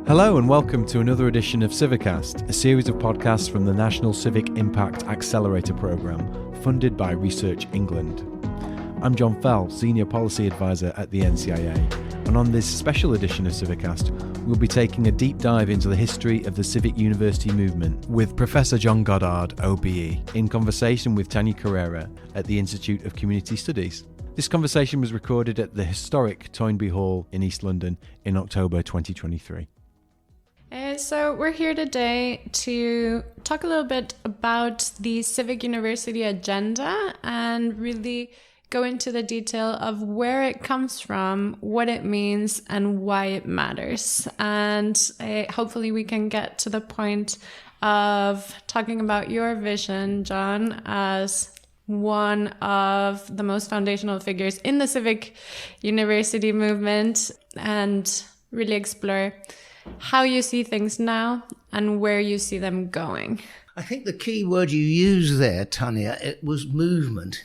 Hello and welcome to another edition of CiviCast, a series of podcasts from the National Civic Impact Accelerator Programme, funded by Research England. I'm John Fell, Senior Policy Advisor at the NCIA, and on this special edition of CiviCast, we'll be taking a deep dive into the history of the civic university movement with Professor John Goddard OBE, in conversation with Tania Carregha at the Institute of Community Studies. This conversation was recorded at the historic Toynbee Hall in East London in October 2023. So we're here today to talk a little bit about the Civic University agenda and really go into the detail of where it comes from, what it means, and why it matters. And hopefully we can get to the point of talking about your vision, John, as one of the most foundational figures in the Civic University movement, and really explore how you see things now and where you see them going. I think the key word you used there, Tania, it was movement,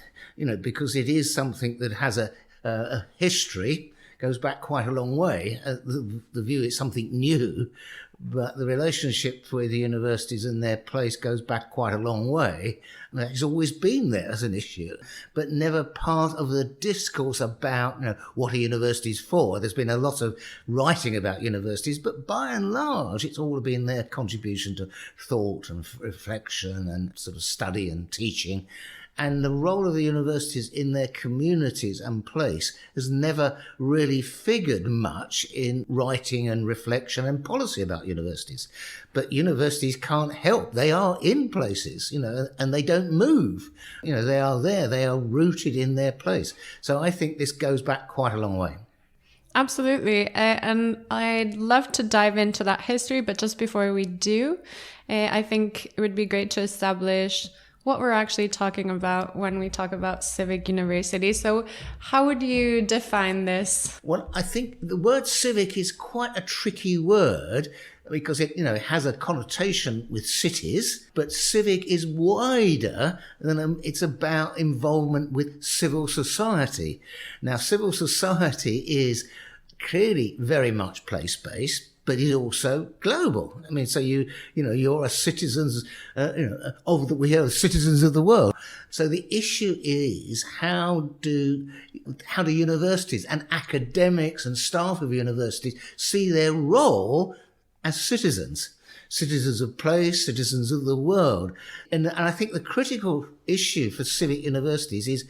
because it is something that has a history, goes back quite a long way. The view is something new, but the relationship with the universities and their place goes back quite a long way. And it's always been there as an issue, but never part of the discourse about what a university is for. There's been a lot of writing about universities, but by and large, it's all been their contribution to thought and reflection and sort of study and teaching. And the role of the universities in their communities and place has never really figured much in writing and reflection and policy about universities. But universities can't help. They are in places, and they don't move. They are there. They are rooted in their place. So I think this goes back quite a long way. Absolutely. And I'd love to dive into that history. But just before we do, I think it would be great to establish what we're actually talking about when we talk about civic university. So how would you define this? Well, I think the word civic is quite a tricky word because it has a connotation with cities, but civic is wider than it's about involvement with civil society. Now, civil society is clearly very much place-based, but it's also global. I mean, so you're a citizens, we are citizens of the world. So the issue is how do universities and academics and staff of universities see their role as citizens of place, citizens of the world. And I think the critical issue for civic universities is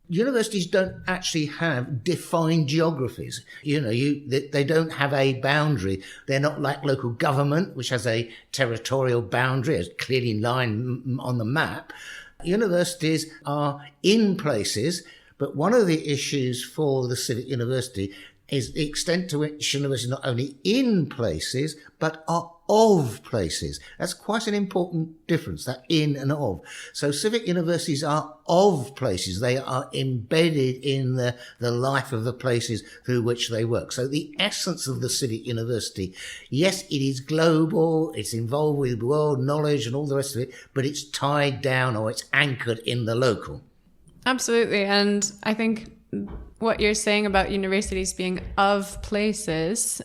universities don't actually have defined geographies. They don't have a boundary. They're not like local government, which has a territorial boundary, as clearly in line on the map. Universities are in places, but one of the issues for the civic university is the extent to which universities are not only in places, but are of places. That's quite an important difference, that in and of. So civic universities are of places. They are embedded in the life of the places through which they work. So the essence of the civic university, yes, it is global, it's involved with world knowledge and all the rest of it, but it's tied down or it's anchored in the local. Absolutely. And I think what you're saying about universities being of places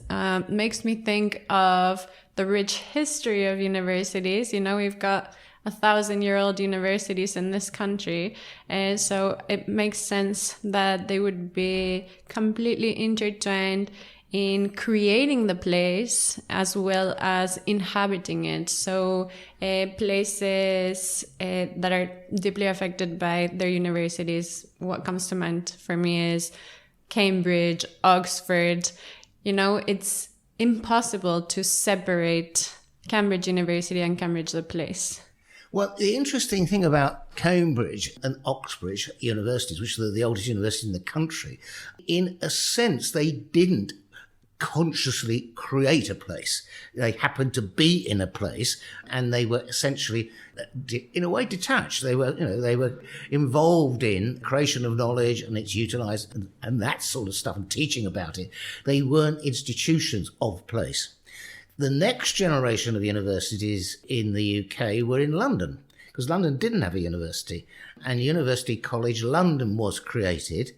makes me think of the rich history of universities. We've got 1,000-year-old universities in this country. And so it makes sense that they would be completely intertwined in creating the place as well as inhabiting it. So places that are deeply affected by their universities, what comes to mind for me is Cambridge, Oxford. It's impossible to separate Cambridge University and Cambridge the place. Well, the interesting thing about Cambridge and Oxford universities, which are the oldest universities in the country, in a sense, they didn't consciously create a place. They happened to be in a place, and they were essentially, in a way, detached. They were involved in creation of knowledge and its utilised and that sort of stuff, and teaching about it. They weren't institutions of place. The next generation of universities in the UK were in London. because London didn't have a university, and University College London was created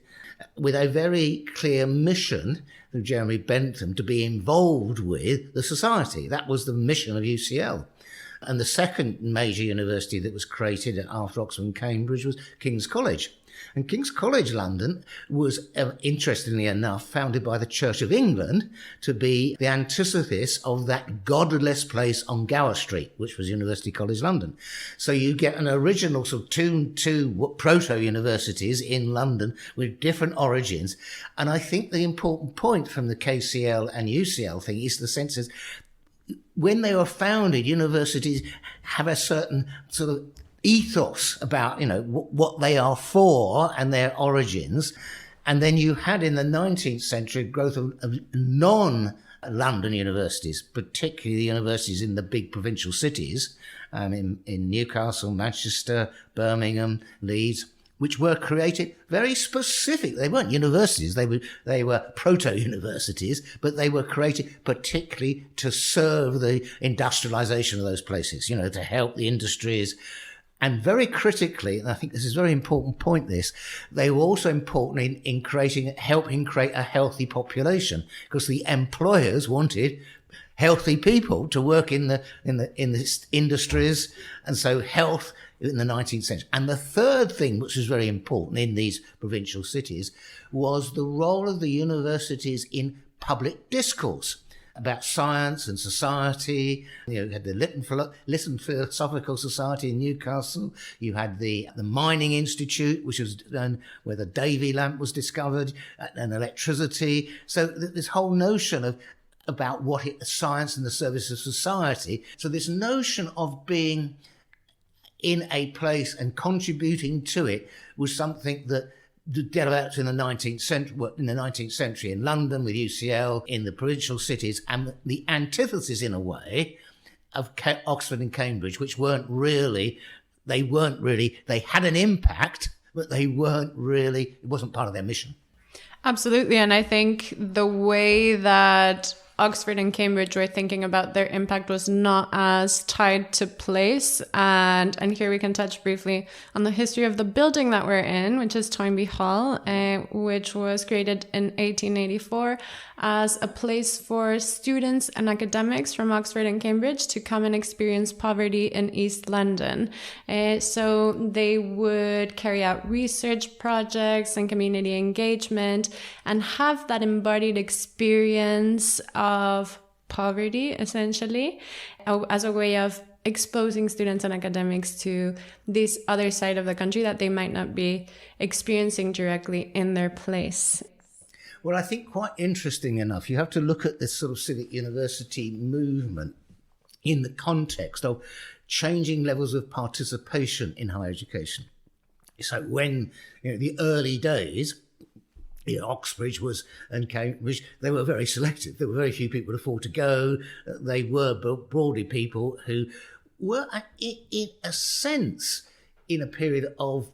with a very clear mission through Jeremy Bentham to be involved with the society. That was the mission of UCL. And the second major university that was created after Oxford and Cambridge was King's College. And King's College London was, interestingly enough, founded by the Church of England to be the antithesis of that Goddardless place on Gower Street, which was University College London. So you get an original sort of two proto-universities in London with different origins. And I think the important point from the KCL and UCL thing is the sense that when they were founded, universities have a certain sort of ethos about, what they are for and their origins. And then you had in the 19th century growth of non-London universities, particularly the universities in the big provincial cities, in Newcastle, Manchester, Birmingham, Leeds, which were created very specific. They weren't universities, they were proto-universities, but they were created particularly to serve the industrialization of those places, to help the industries. And very critically, and I think this is a very important point, they were also important in helping create a healthy population, because the employers wanted healthy people to work in the industries, and so health in the 19th century. And the third thing, which was very important in these provincial cities, was the role of the universities in public discourse about science and society. You had the Lytton Philosophical Society in Newcastle. You had the Mining Institute, which was where the Davy lamp was discovered, and electricity. So this whole notion about what science in the service of society. So this notion of being in a place and contributing to it was something that developed in the 19th century in London with UCL, in the provincial cities, and the antithesis in a way of Oxford and Cambridge, which they had an impact, but it wasn't part of their mission. Absolutely. And I think the way that Oxford and Cambridge were thinking about their impact was not as tied to place. And here we can touch briefly on the history of the building that we're in, which is Toynbee Hall, which was created in 1884 as a place for students and academics from Oxford and Cambridge to come and experience poverty in East London. So they would carry out research projects and community engagement and have that embodied experience of poverty, essentially, as a way of exposing students and academics to this other side of the country that they might not be experiencing directly in their place. Well, I think quite interesting enough, you have to look at this sort of civic university movement in the context of changing levels of participation in higher education. So when, the early days, Oxbridge and Cambridge, they were very selective. There were very few people to afford to go. They were broadly people who were, in a sense, in a period of,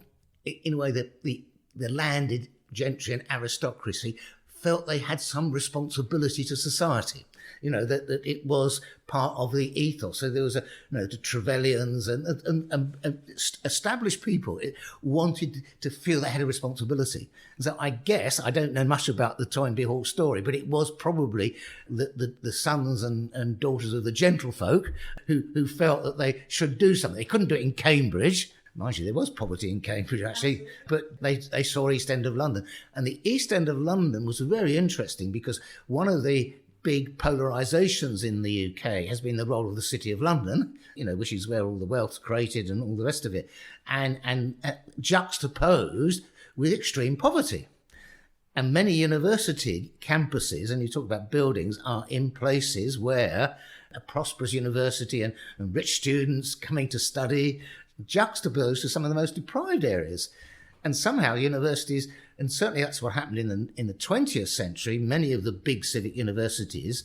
in a way that the landed gentry and aristocracy felt they had some responsibility to society. That it was part of the ethos. So there was the Trevelyan's and established people wanted to feel they had a responsibility. And so I guess, I don't know much about the Toynbee Hall story, but it was probably the sons and daughters of the gentlefolk who felt that they should do something. They couldn't do it in Cambridge. Mind you, there was poverty in Cambridge, actually, but they saw East End of London. And the East End of London was very interesting because one of the big polarisations in the UK has been the role of the City of London, which is where all the wealth's created and all the rest of it, and juxtaposed with extreme poverty. And many university campuses, and you talk about buildings, are in places where a prosperous university and rich students coming to study juxtaposed to some of the most deprived areas. And somehow universities, and certainly that's what happened in the 20th century, many of the big civic universities,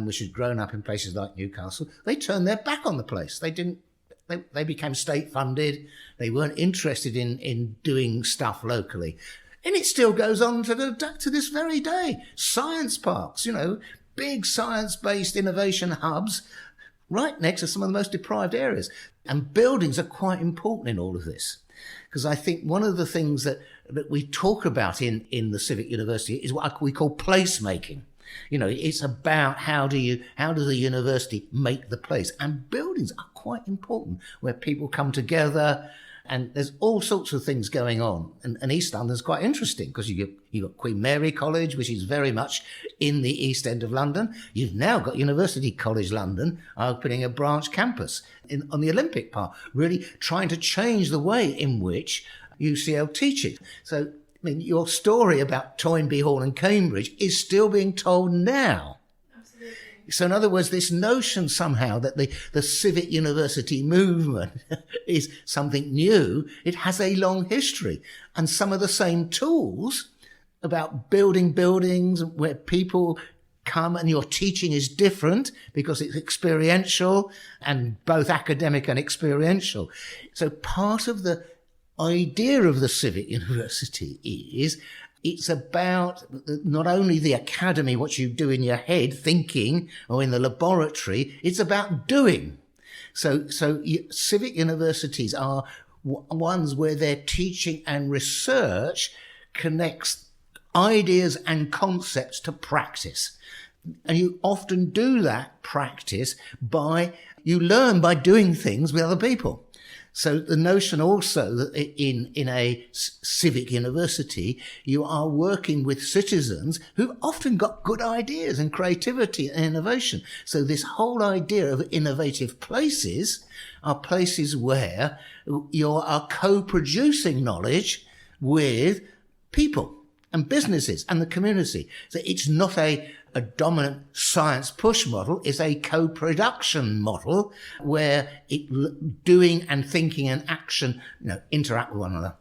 which had grown up in places like Newcastle, they turned their back on the place. They became state funded. They weren't interested in doing stuff locally. And it still goes on to this very day. Science parks, big science-based innovation hubs, right next to some of the most deprived areas. And buildings are quite important in all of this. Because I think one of the things that we talk about in the Civic University is what we call placemaking. You know, it's about how does the university make the place? And buildings are quite important, where people come together, and there's all sorts of things going on. And East London's quite interesting, because you've got Queen Mary College, which is very much in the East End of London. You've now got University College London opening a branch campus on the Olympic Park, really trying to change the way in which UCL teaches. So, I mean, your story about Toynbee Hall and Cambridge is still being told now. So in other words, this notion somehow that the civic university movement is something new, it has a long history. And some of the same tools about building buildings where people come and your teaching is different because it's experiential, and both academic and experiential. So part of the idea of the civic university is it's about not only the academy, what you do in your head, thinking, or in the laboratory, it's about doing. So civic universities are ones where their teaching and research connects ideas and concepts to practice. And you often do that practice you learn by doing things with other people. So the notion also that in a civic university, you are working with citizens who've often got good ideas and creativity and innovation. So this whole idea of innovative places are places where you are co-producing knowledge with people and businesses and the community. So it's not a dominant science push model, is a co-production model where doing and thinking and action, interact with one another.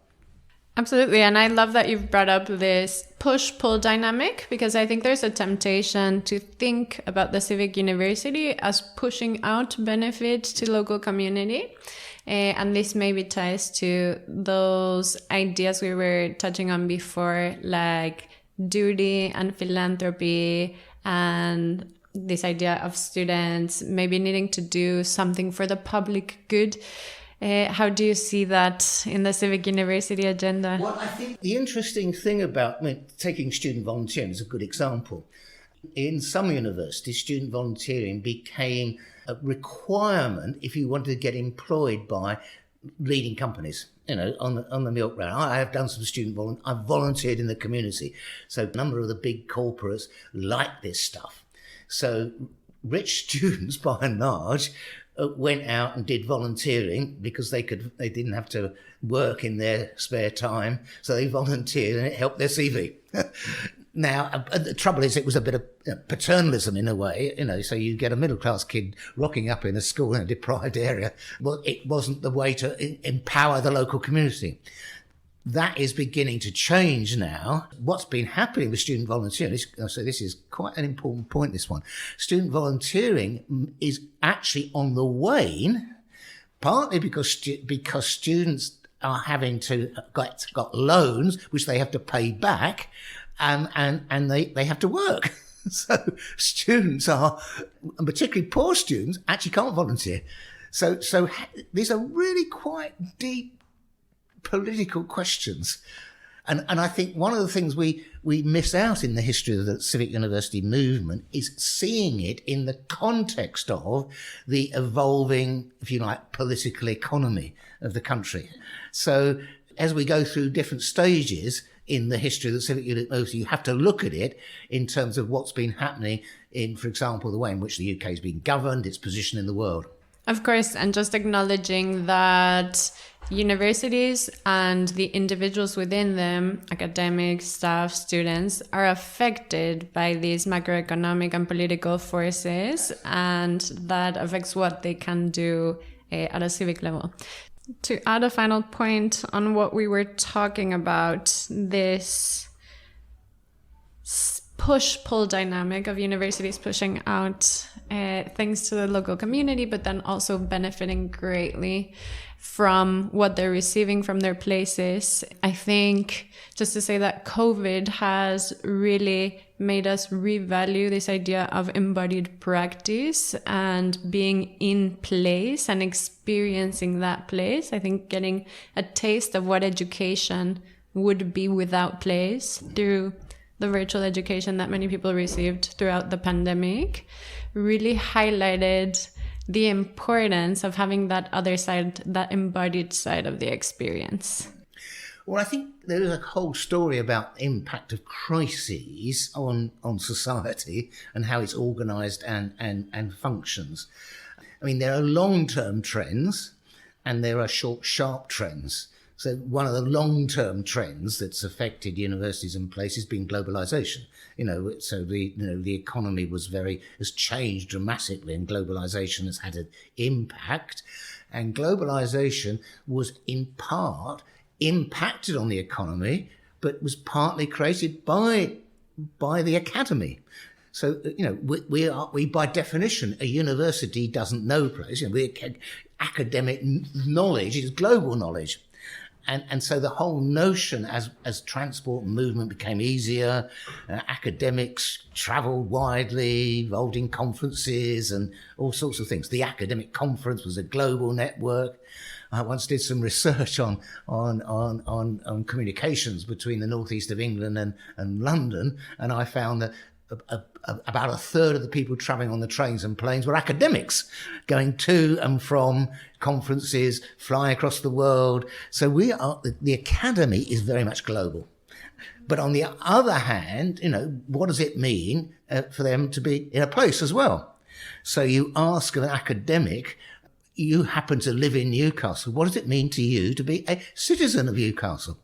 Absolutely. And I love that you've brought up this push-pull dynamic, because I think there's a temptation to think about the civic university as pushing out benefit to local community. And this maybe ties to those ideas we were touching on before, like duty and philanthropy, and this idea of students maybe needing to do something for the public good. How do you see that in the civic university agenda? Well, I think the interesting thing about taking student volunteering is a good example. In some universities, student volunteering became a requirement if you wanted to get employed by leading companies. On the milk round, I have done some I've volunteered in the community. So a number of the big corporates like this stuff. So rich students, by and large, went out and did volunteering because they didn't have to work in their spare time. So they volunteered, and it helped their CV. Now, the trouble is, it was a bit of paternalism in a way, so you get a middle-class kid rocking up in a school in a deprived area. Well, it wasn't the way to empower the local community. That is beginning to change now. What's been happening with student volunteering, so this is quite an important point, this one. Student volunteering is actually on the wane, partly because students are having to got loans, which they have to pay back, and they have to work. So students and particularly poor students, actually can't volunteer. So these are really quite deep political questions. And I think one of the things we miss out in the history of the civic university movement is seeing it in the context of the evolving, if you like, political economy of the country. So as we go through different stages in the history of the civic university, you have to look at it in terms of what's been happening in, for example, the way in which the UK has been governed, its position in the world. Of course, and just acknowledging that universities and the individuals within them, academics, staff, students, are affected by these macroeconomic and political forces, and that affects what they can do at a civic level. To add a final point on what we were talking about, this push-pull dynamic of universities pushing out things to the local community, but then also benefiting greatly from what they're receiving from their places. I think just to say that COVID has really made us revalue this idea of embodied practice and being in place and experiencing that place. I think getting a taste of what education would be without place through the virtual education that many people received throughout the pandemic really highlighted the importance of having that other side, that embodied side of the experience. Well, I think there is a whole story about the impact of crises on society and how it's organised and functions. I mean, there are long-term trends and there are short, sharp trends. So one of the long-term trends that's affected universities and places being globalisation. So the economy has changed dramatically, and globalisation has had an impact. And globalisation was in part impacted on the economy, but was partly created by the academy. So we by definition, a university doesn't know place. Academic knowledge is global knowledge. And so the whole notion as transport and movement became easier, academics travelled widely, involved in conferences and all sorts of things. The academic conference was a global network. I once did some research on communications between the northeast of England and London, and I found that about a third of the people travelling on the trains and planes were academics going to and from conferences, flying across the world. So the academy is very much global. But on the other hand, what does it mean for them to be in a place as well? So you ask an academic, you happen to live in Newcastle, what does it mean to you to be a citizen of Newcastle?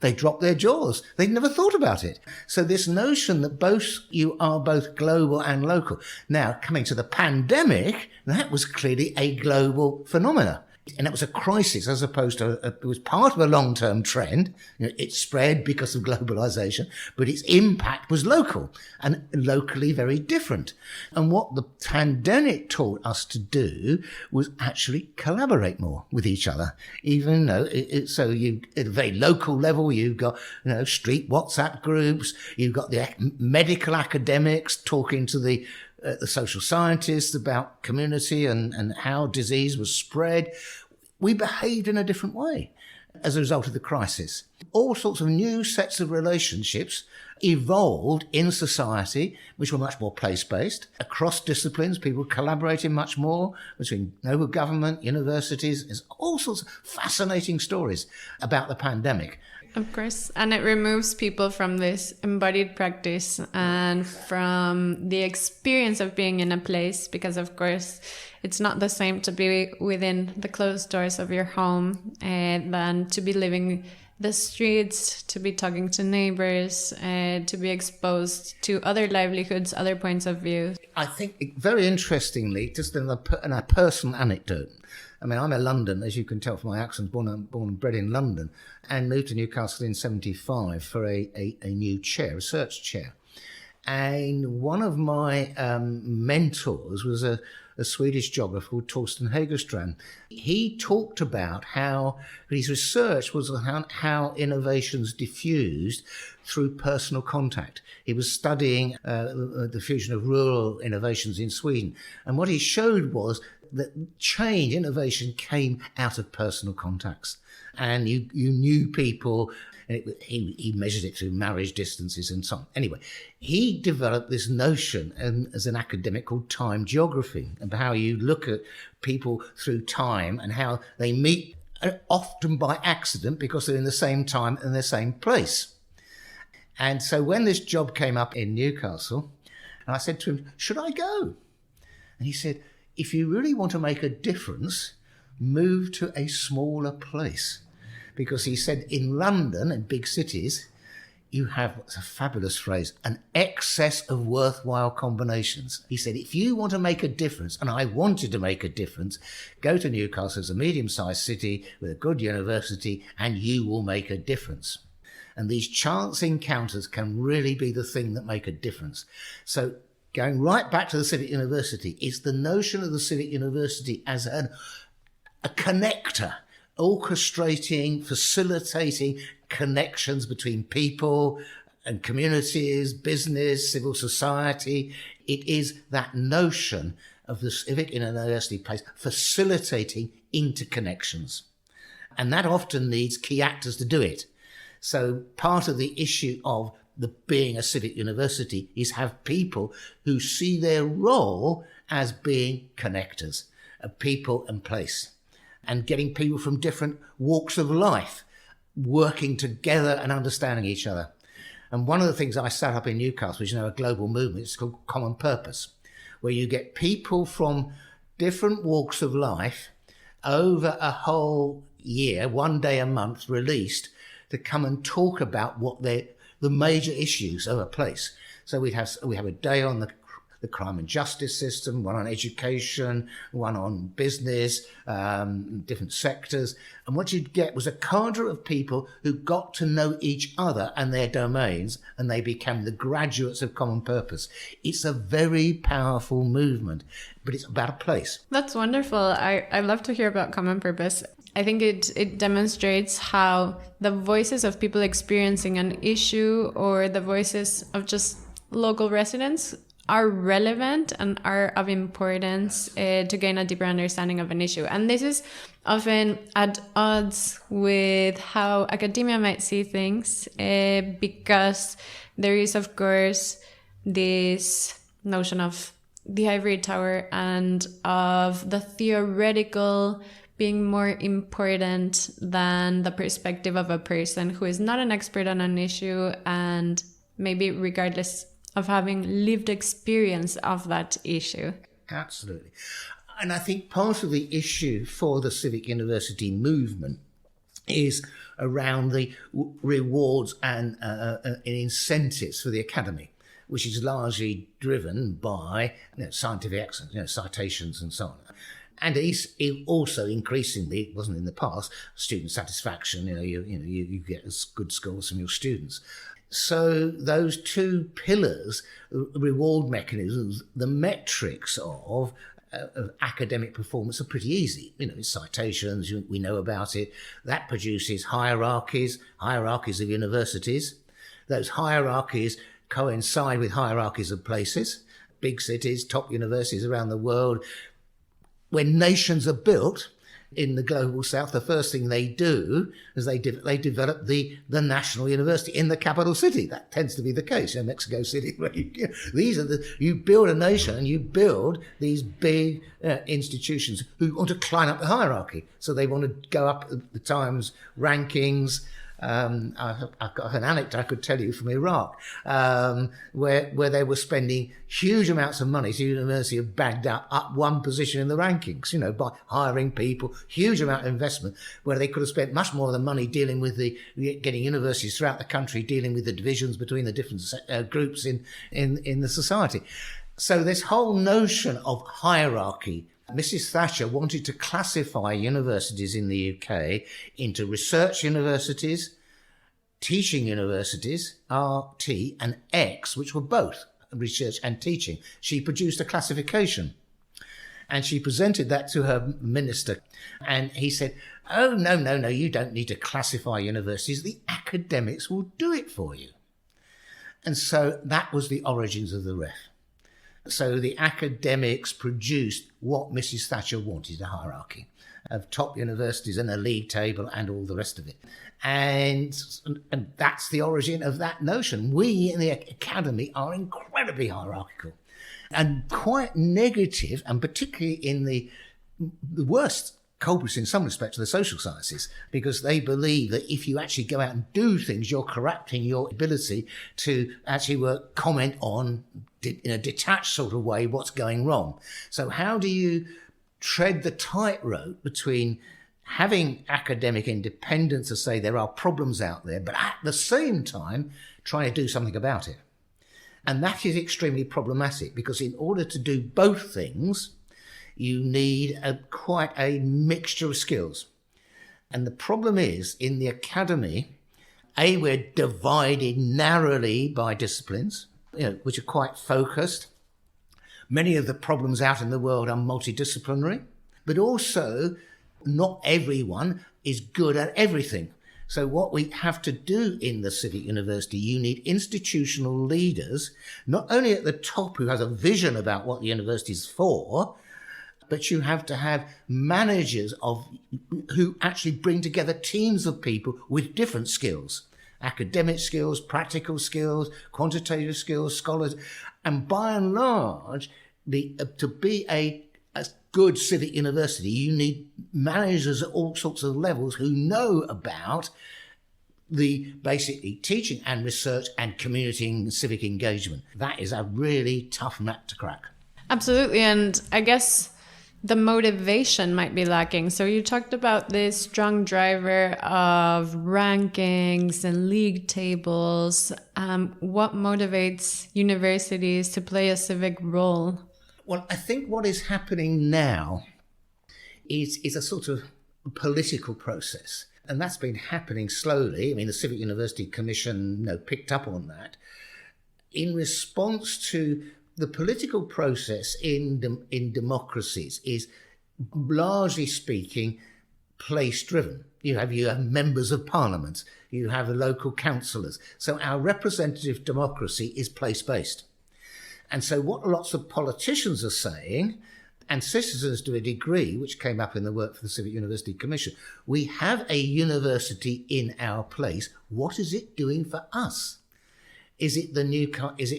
They drop their jaws. They'd never thought about it. So this notion that you are both global and local. Now, coming to the pandemic, that was clearly a global phenomena. And it was a crisis as opposed to, it was part of a long-term trend. It spread because of globalization, but its impact was local and locally very different. And what the pandemic taught us to do was actually collaborate more with each other, even though so you, at a very local level, you've got, street WhatsApp groups, you've got the medical academics talking to the social scientists about community and how disease was spread. We behaved in a different way as a result of the crisis. All sorts of new sets of relationships evolved in society, which were much more place-based. Across disciplines, people collaborating much more between local government, universities. There's all sorts of fascinating stories about the pandemic. Of course. And it removes people from this embodied practice and from the experience of being in a place, because, of course, it's not the same to be within the closed doors of your home than to be living the streets, to be talking to neighbors, to be exposed to other livelihoods, other points of view. I think, very interestingly, just in a personal anecdote, I mean, I'm a London, as you can tell from my accent, born and bred in London, and moved to Newcastle in 1975 for a new chair, research chair. And one of my mentors was a Swedish geographer called Torsten Hägerstrand. He talked about how his research was on how innovations diffused through personal contact. He was studying the diffusion of rural innovations in Sweden. And what he showed was that change, innovation came out of personal contacts. And you knew people. He measured it through marriage distances and so on. Anyway, he developed this notion as an academic called time geography, and how you look at people through time and how they meet often by accident because they're in the same time and the same place. And so when this job came up in Newcastle, and I said to him, should I go? And he said, if you really want to make a difference, move to a smaller place. Because he said in London and big cities, you have, it's a fabulous phrase, an excess of worthwhile combinations. He said, if you want to make a difference, and I wanted to make a difference, go to Newcastle as a medium-sized city with a good university, and you will make a difference. And these chance encounters can really be the thing that make a difference. So going right back to the Civic University, is the notion of the Civic University as a connector, orchestrating, facilitating connections between people and communities, business, civil society. It is that notion of the Civic University place facilitating interconnections. And that often needs key actors to do it. So part of the issue of being a civic university is have people who see their role as being connectors of people and place, and getting people from different walks of life working together and understanding each other. And one of the things I set up in Newcastle, which is now a global movement, it's called Common Purpose, where you get people from different walks of life over a whole year, one day a month released, to come and talk about what the major issues of a place. So we have a day on the crime and justice system, one on education, one on business, different sectors. And what you'd get was a cadre of people who got to know each other and their domains, and they became the graduates of Common Purpose. It's a very powerful movement, but it's about a place. That's wonderful. I love to hear about Common Purpose. I think it demonstrates how the voices of people experiencing an issue, or the voices of just local residents, are relevant and are of importance to gain a deeper understanding of an issue. And this is often at odds with how academia might see things, because there is, of course, this notion of the ivory tower and of the theoretical being more important than the perspective of a person who is not an expert on an issue, and maybe regardless of having lived experience of that issue. Absolutely. And I think part of the issue for the Civic University movement is around the rewards and incentives for the academy, which is largely driven by scientific excellence, citations and so on. And it's also increasingly, it wasn't in the past, student satisfaction. You get good scores from your students. So those two pillars, reward mechanisms, the metrics of academic performance are pretty easy. It's citations, we know about it. That produces hierarchies of universities. Those hierarchies coincide with hierarchies of places, big cities, top universities around the world. When nations are built in the global south, the first thing they do is they develop the national university in the capital city. That tends to be the case in Mexico City. Where you build a nation and you build these big institutions who want to climb up the hierarchy. So they want to go up the Times rankings. I've got an anecdote I could tell you from Iraq, where they were spending huge amounts of money. So the University of Baghdad up one position in the rankings, by hiring people, huge amount of investment, where they could have spent much more of the money dealing with getting universities throughout the country, dealing with the divisions between the different groups in the society. So this whole notion of hierarchy, Mrs. Thatcher wanted to classify universities in the UK into research universities, teaching universities, RT, and X, which were both research and teaching. She produced a classification and she presented that to her minister. And he said, oh, no, you don't need to classify universities. The academics will do it for you. And so that was the origins of the REF. So the academics produced what Mrs. Thatcher wanted, a hierarchy of top universities and a league table and all the rest of it. And that's the origin of that notion. We in the academy are incredibly hierarchical and quite negative, and particularly in the worst culprits in some respects to the social sciences, because they believe that if you actually go out and do things, you're corrupting your ability to actually comment on, in a detached sort of way, what's going wrong. So how do you tread the tightrope between having academic independence to say there are problems out there, but at the same time trying to do something about it? And that is extremely problematic, because in order to do both things, you need quite a mixture of skills. And the problem is, in the academy, we're divided narrowly by disciplines, which are quite focused. Many of the problems out in the world are multidisciplinary, but also not everyone is good at everything. So what we have to do in the Civic University, you need institutional leaders, not only at the top who has a vision about what the university is for, but you have to have managers who actually bring together teams of people with different skills, academic skills, practical skills, quantitative skills, scholars. And by and large, to be a good civic university, you need managers at all sorts of levels who know about the basically teaching and research and community and civic engagement. That is a really tough nut to crack. Absolutely. And I guess the motivation might be lacking. So you talked about this strong driver of rankings and league tables. What motivates universities to play a civic role? Well, I think what is happening now is a sort of political process. And that's been happening slowly. I mean, the Civic University Commission picked up on that in response to the political process in democracies is, largely speaking, place-driven. You have members of parliament, you have the local councillors. So our representative democracy is place-based. And so what lots of politicians are saying, and citizens to a degree, which came up in the work for the Civic University Commission, we have a university in our place. What is it doing for us? Is it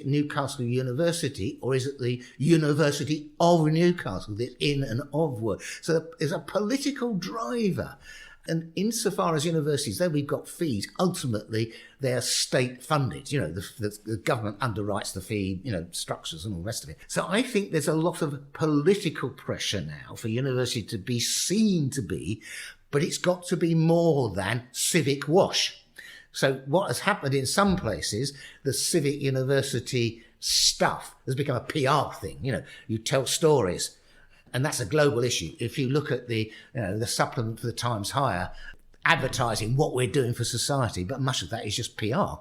Newcastle University, or is it the University of Newcastle, this in and of word? So there's a political driver. And insofar as universities, though we've got fees, ultimately they're state funded. The government underwrites the fee, structures and all the rest of it. So I think there's a lot of political pressure now for university to be seen to be, but it's got to be more than civic wash. So what has happened in some places, the Civic University stuff has become a PR thing. You tell stories. And that's a global issue. If you look at the supplement for the Times Higher, advertising what we're doing for society, but much of that is just PR.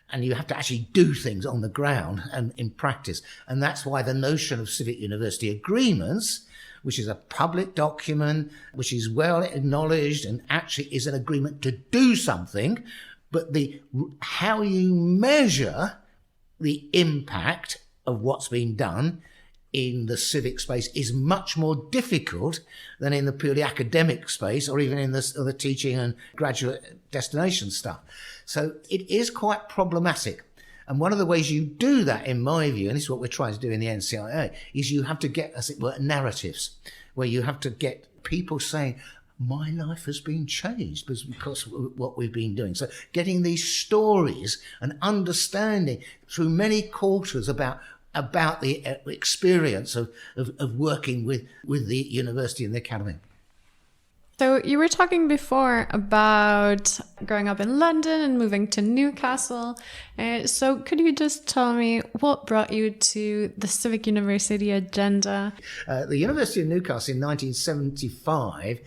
And you have to actually do things on the ground and in practice. And that's why the notion of Civic University agreements, which is a public document, which is well acknowledged and actually is an agreement to do something, but how you measure the impact of what's been done in the civic space is much more difficult than in the purely academic space, or even in the teaching and graduate destination stuff. So it is quite problematic. And one of the ways you do that, in my view, and this is what we're trying to do in the NCIA, is you have to get, as it were, narratives, where you have to get people saying, my life has been changed because of what we've been doing. So getting these stories and understanding through many quarters about the experience of working with the university and the academy. So you were talking before about growing up in London and moving to Newcastle. So could you just tell me what brought you to the Civic University agenda? The University of Newcastle in 1975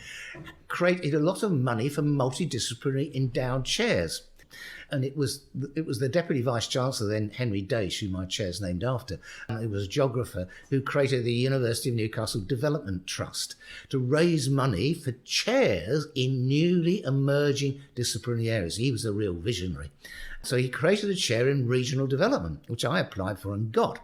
created a lot of money for multidisciplinary endowed chairs. And it was the Deputy Vice-Chancellor then, Henry Daish, who my chair's named after. It was a geographer who created the University of Newcastle Development Trust to raise money for chairs in newly emerging disciplinary areas. He was a real visionary. So he created a chair in regional development, which I applied for and got.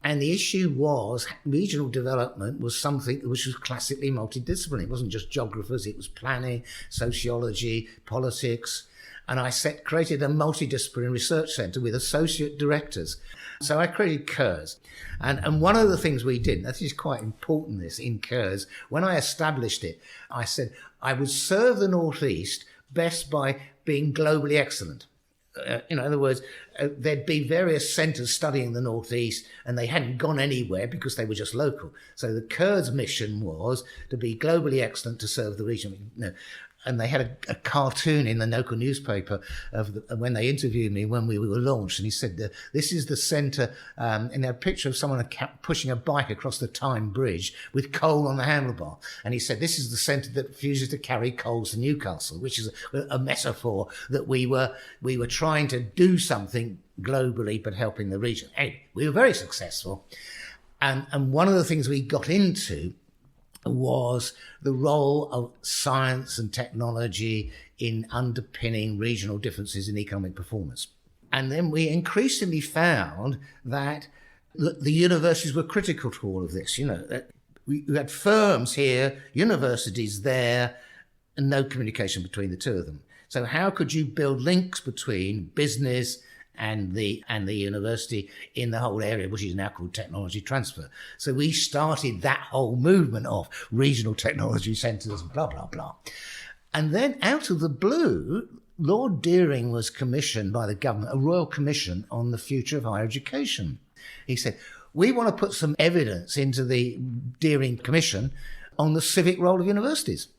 And the issue was regional development was something which was classically multidisciplinary. It wasn't just geographers, it was planning, sociology, politics. And I created a multidisciplinary research centre with associate directors. So I created CURS. And one of the things we did, and this is quite important, this in CURS, when I established it, I said I would serve the North East best by being globally excellent. In other words, there'd be various centres studying the North East and they hadn't gone anywhere because they were just local. So the CURS mission was to be globally excellent to serve the region. And they had a cartoon in the local newspaper when they interviewed me when we were launched. And he said, this is the centre, and they had a picture of someone pushing a bike across the Tyne Bridge with coal on the handlebar. And he said, this is the centre that refuses to carry coals to Newcastle, which is a metaphor that we were trying to do something globally but helping the region. Anyway, we were very successful. And one of the things we got into was the role of science and technology in underpinning regional differences in economic performance. And then we increasingly found that the universities were critical to all of this. That we had firms here, universities there, and no communication between the two of them. So how could you build links between business and the university in the whole area, which is now called technology transfer? So we started that whole movement of regional technology centres, blah, blah, blah. And then out of the blue, Lord Deering was commissioned by the government, a royal commission on the future of higher education. He said, we want to put some evidence into the Deering Commission on the civic role of universities.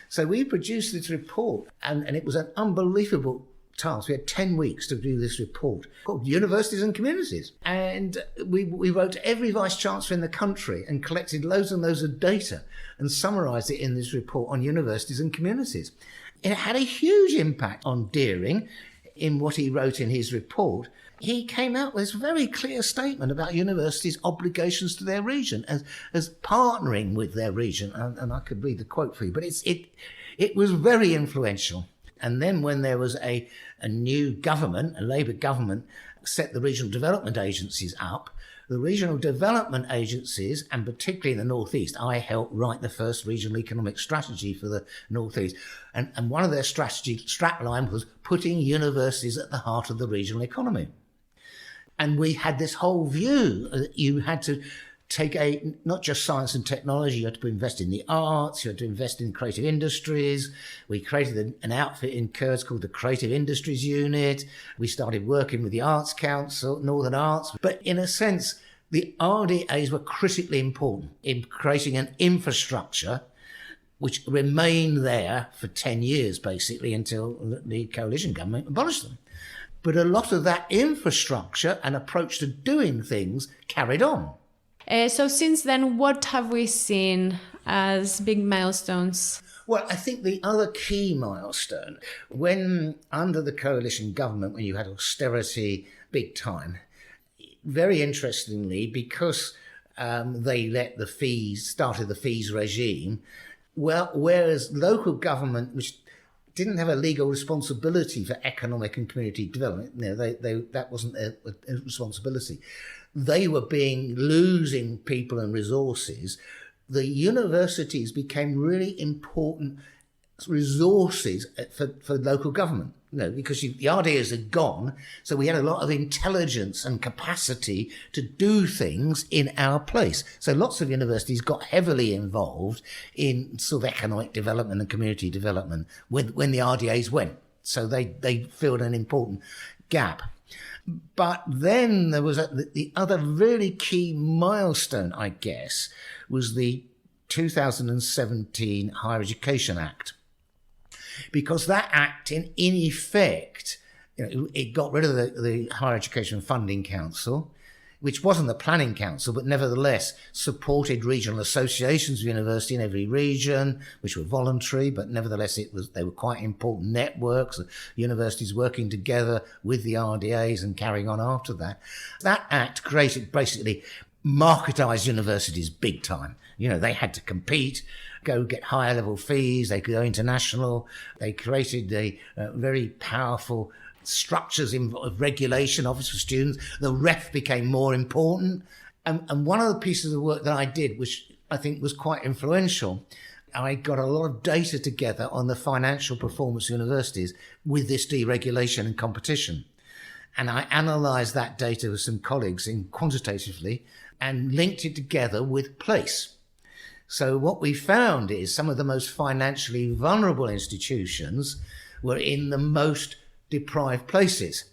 So we produced this report, and it was an unbelievable task. We had 10 weeks to do this report called Universities and Communities. And we wrote to every vice-chancellor in the country and collected loads and loads of data and summarised it in this report on universities and communities. It had a huge impact on Deering in what he wrote in his report. He came out with this very clear statement about universities' obligations to their region as partnering with their region. And I could read the quote for you, but it was very influential. And then when there was a new government, a Labour government, set the regional development agencies up, the regional development agencies, and particularly in the North East, I helped write the first regional economic strategy for the North East. And one of their strategy strapline was putting universities at the heart of the regional economy. And we had this whole view that you had to take not just science and technology, you had to invest in the arts, you had to invest in creative industries. We created an outfit in Kurds called the Creative Industries Unit. We started working with the Arts Council, Northern Arts. But in a sense, the RDAs were critically important in creating an infrastructure which remained there for 10 years, basically, until the coalition government abolished them. But a lot of that infrastructure and approach to doing things carried on. So since then, what have we seen as big milestones? Well, I think the other key milestone, when under the coalition government, when you had austerity big time, very interestingly, because they started the fees regime, well, whereas local government, which didn't have a legal responsibility for economic and community development, that wasn't their responsibility. They were losing people and resources. The universities became really important resources for local government, because the RDAs had gone. So we had a lot of intelligence and capacity to do things in our place. So lots of universities got heavily involved in sort of economic development and community development when the RDAs went. So they filled an important gap. But then there was the other really key milestone, I guess, was the 2017 Higher Education Act. Because that act, in effect, it got rid of the Higher Education Funding Council, which wasn't the planning council, but nevertheless supported regional associations of university in every region, which were voluntary, but nevertheless they were quite important networks, universities working together with the RDAs and carrying on after that. That act basically marketised universities big time. They had to compete, go get higher level fees, they could go international. They created a very powerful structures of regulation, office for students. The ref became more important. And one of the pieces of work that I did, which I think was quite influential, I got a lot of data together on the financial performance of universities with this deregulation and competition. And I analysed that data with some colleagues quantitatively and linked it together with place. So what we found is some of the most financially vulnerable institutions were in the most deprived places,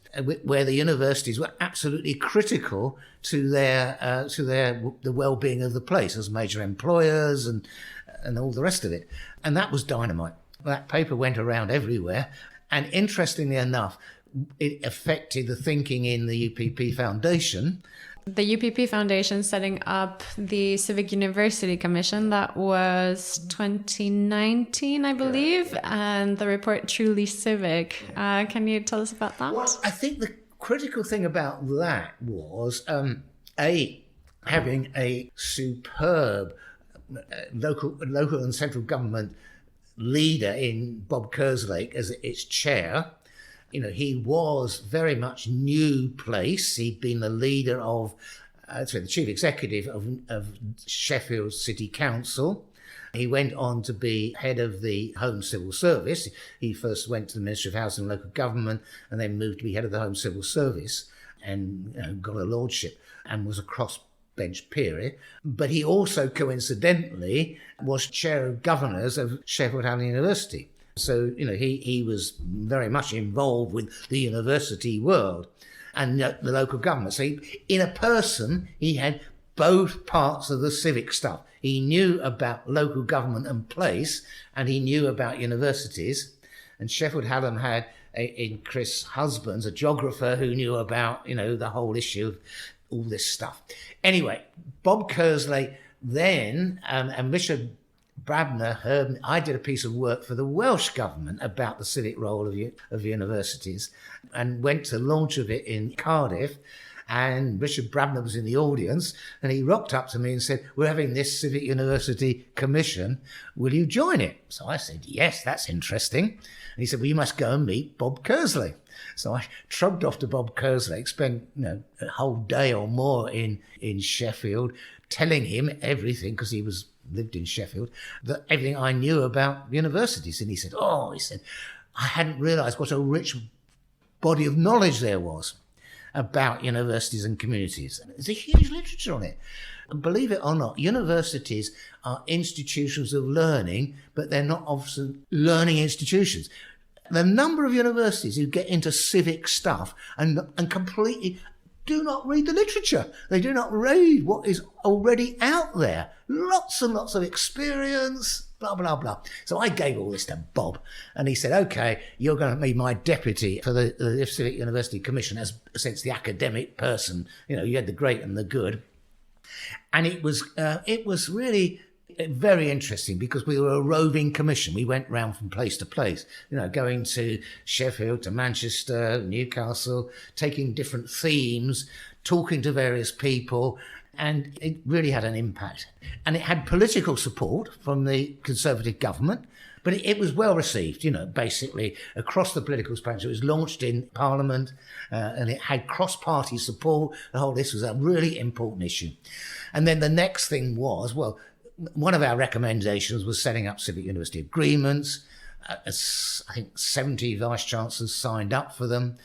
where the universities were absolutely critical to the well-being of the place as major employers and all the rest of it. And that was dynamite. That paper went around everywhere. And interestingly enough, it affected the thinking in the UPP Foundation. The UPP Foundation setting up the Civic University Commission, that was 2019, I believe, and the report Truly Civic. Can you tell us about that? Well, I think the critical thing about that was, having a superb local and central government leader in Bob Kerslake as its chair. He was very much new place. He'd been the leader of, the chief executive of Sheffield City Council. He went on to be head of the Home Civil Service. He first went to the Ministry of Housing and Local Government and then moved to be head of the Home Civil Service and got a lordship and was a crossbench peer. But he also coincidentally was chair of governors of Sheffield Hallam University. So, he was very much involved with the university world and the local government. So in a person, he had both parts of the civic stuff. He knew about local government and place, and he knew about universities. And Sheffield Hallam had, in Chris Husbands, a geographer who knew about, the whole issue of all this stuff. Anyway, Bob Kerslake then, and Richard Brabner heard, I did a piece of work for the Welsh government about the civic role of universities and went to the launch of it in Cardiff. And Richard Brabner was in the audience and he rocked up to me and said, we're having this Civic University Commission. Will you join it? So I said, yes, that's interesting. And he said, well, you must go and meet Bob Kerslake. So I trudged off to Bob Kerslake, spent a whole day or more in Sheffield, telling him everything, because he lived in Sheffield, that everything I knew about universities. And he said, I hadn't realised what a rich body of knowledge there was about universities and communities. There's a huge literature on it. And believe it or not, universities are institutions of learning, but they're not often learning institutions. The number of universities who get into civic stuff and completely do not read the literature. They do not read what is already out there. Lots and lots of experience, blah, blah, blah. So I gave all this to Bob, and he said, OK, you're going to be my deputy for the Civic University Commission as since the academic person. You had the great and the good. And it was really very interesting because we were a roving commission. We went round from place to place, going to Sheffield, to Manchester, Newcastle, taking different themes, talking to various people, and it really had an impact. And it had political support from the Conservative government, but it was well received, basically across the political spectrum. It was launched in Parliament and it had cross-party support. This was a really important issue. And then the next thing was, one of our recommendations was setting up civic university agreements. I think 70 vice-chancellors signed up for them.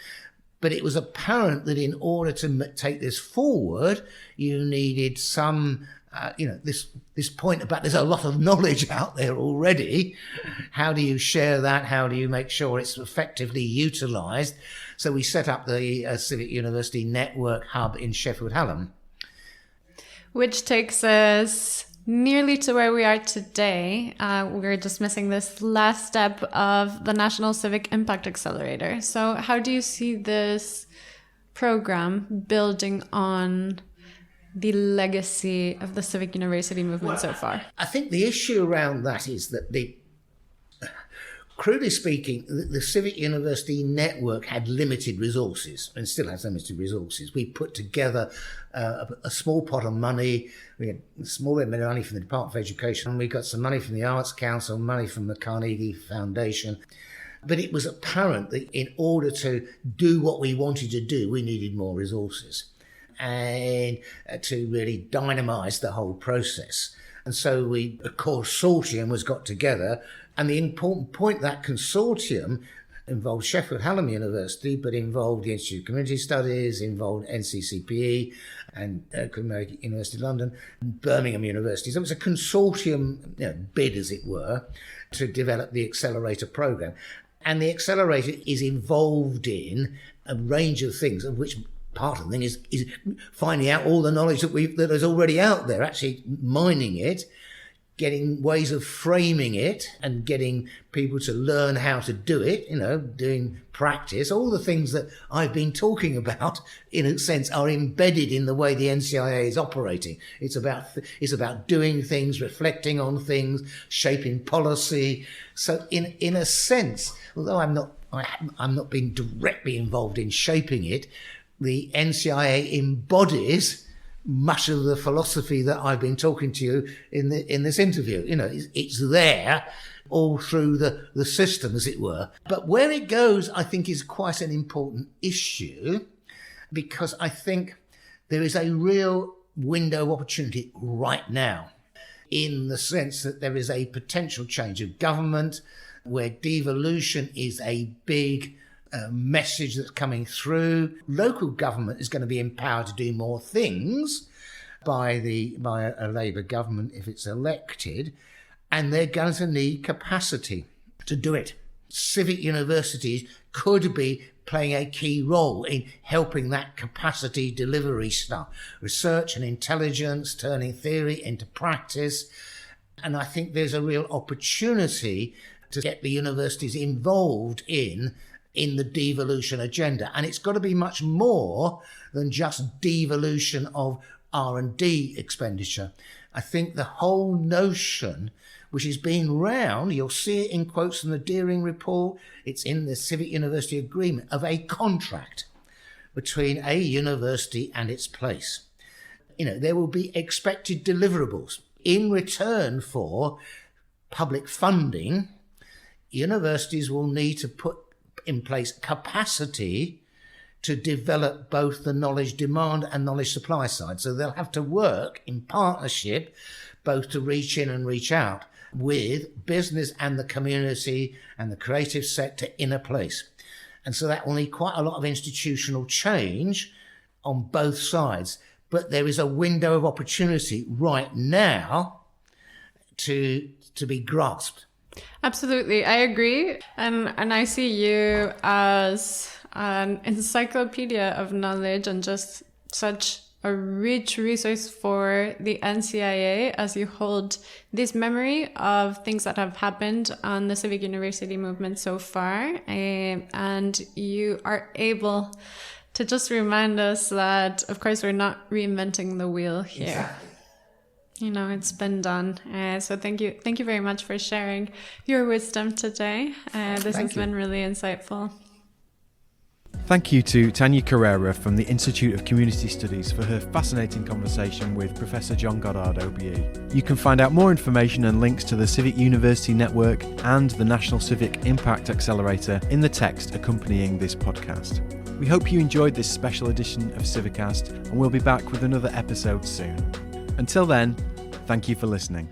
But it was apparent that in order to take this forward, you needed some, this point about there's a lot of knowledge out there already. How do you share that? How do you make sure it's effectively utilised? So we set up the Civic University Network Hub in Sheffield Hallam. Which takes us nearly to where we are today. We're just missing this last step of the National Civic Impact Accelerator. So how do you see this program building on the legacy of the civic university movement so far? I think the issue around that is that crudely speaking, the Civic University Network had limited resources and still has limited resources. We put together a small pot of money. We had a small bit of money from the Department of Education. We got some money from the Arts Council, money from the Carnegie Foundation. But it was apparent that in order to do what we wanted to do, we needed more resources and to really dynamise the whole process. And so a consortium was got together. And the important point, that consortium involved Sheffield Hallam University, but involved the Institute of Community Studies, involved NCCPE and American University of London, and Birmingham University. So it was a consortium bid, as it were, to develop the accelerator programme. And the accelerator is involved in a range of things, of which part of the thing is finding out all the knowledge that is already out there, actually mining it, getting ways of framing it and getting people to learn how to do it, doing practice. All the things that I've been talking about, in a sense, are embedded in the way the NCIA is operating. It's about doing things, reflecting on things, shaping policy. So in a sense, although I'm not being directly involved in shaping it, the NCIA embodies much of the philosophy that I've been talking to you in this interview. It's there all through the system, as it were. But where it goes, I think, is quite an important issue, because I think there is a real window of opportunity right now, in the sense that there is a potential change of government where devolution is a big message that's coming through. Local government is going to be empowered to do more things by a Labour government if it's elected, and they're going to need capacity to do it. Civic universities could be playing a key role in helping that capacity delivery stuff. Research and intelligence, turning theory into practice. And I think there's a real opportunity to get the universities involved in the devolution agenda. And it's got to be much more than just devolution of R&D expenditure. I think the whole notion, which has been round, you'll see it in quotes from the Deering report, it's in the Civic University Agreement, of a contract between a university and its place. There will be expected deliverables. In return for public funding, universities will need to put in place capacity to develop both the knowledge demand and knowledge supply side. So they'll have to work in partnership, both to reach in and reach out, with business and the community and the creative sector in a place. And so that will need quite a lot of institutional change on both sides. But there is a window of opportunity right now to be grasped. Absolutely, I agree. And I see you as an encyclopedia of knowledge and just such a rich resource for the NCIA, as you hold this memory of things that have happened on the civic university movement so far. And you are able to just remind us that, of course, we're not reinventing the wheel here. Exactly. It's been done. So thank you very much for sharing your wisdom today. This has been really insightful. Thank you to Tania Carregha from the Institute of Community Studies for her fascinating conversation with Professor John Goddard OBE. You can find out more information and links to the Civic University Network and the National Civic Impact Accelerator in the text accompanying this podcast. We hope you enjoyed this special edition of CiviCast, and we'll be back with another episode soon. Until then, thank you for listening.